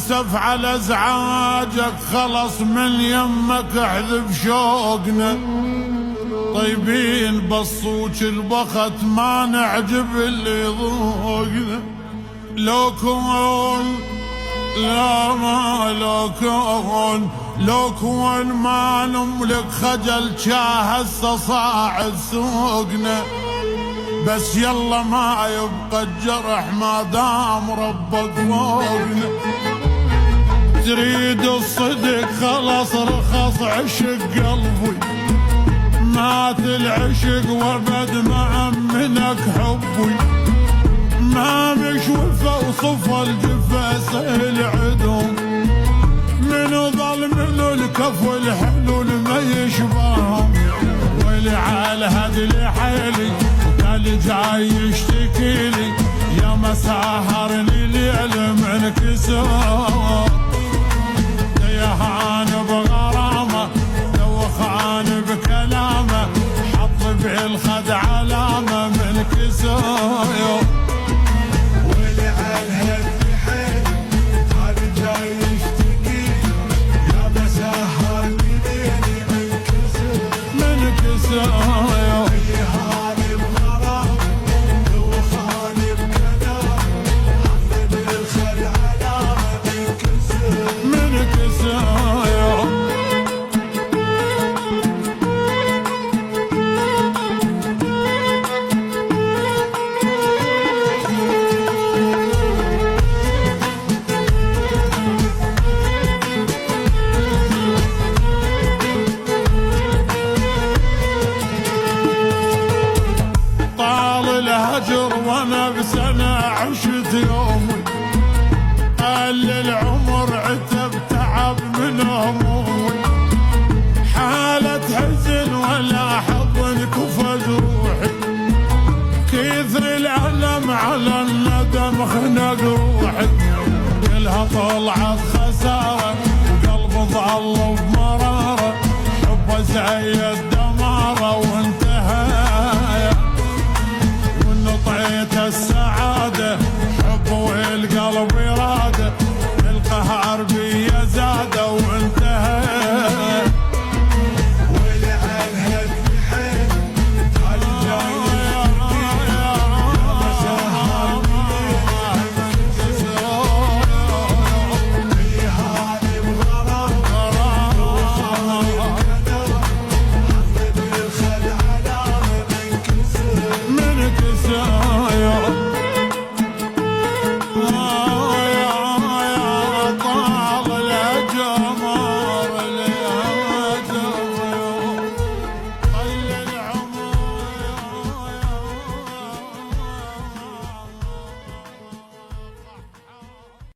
اسف على ازعاجك، خلص من يمك احذف شوقنا. طيبين بالصوت البخت ما نعجب اللي يضوقنا. لو كون لا ما لو كون ما نملك خجل جاه هسه صاعد سوقنا. بس يلا ما يبقى الجرح ما دام ربك فوقنا. تريد الصدق خلص رخص عشق قلبي، مات العشق وابد ما منك حبي. ما مش وفا وصفى الجفا سهل عدوم، منو ظل منو الكفو الحلو ما يشبههم. ويلي على هدي حيلي اللي جاي يشتكي لي، يا ما سهرني ليل من كسور. يا هان بغرامه دوخان بكلامه، حط بالخد علامه من كسور. ويلي على هدي حيلي اللي جاي يشتكي لي، يا ما سهرني ليل من كسور. الهجر وانا بسنة عشت يومي، قال العمر عتب تعب من همومي. حالة حزن ولا حضن كفى جروحي، كثر الألم على الندم خنق روحي. كلها طلعت خسارة وقلب ظل بمرارة، حبه زي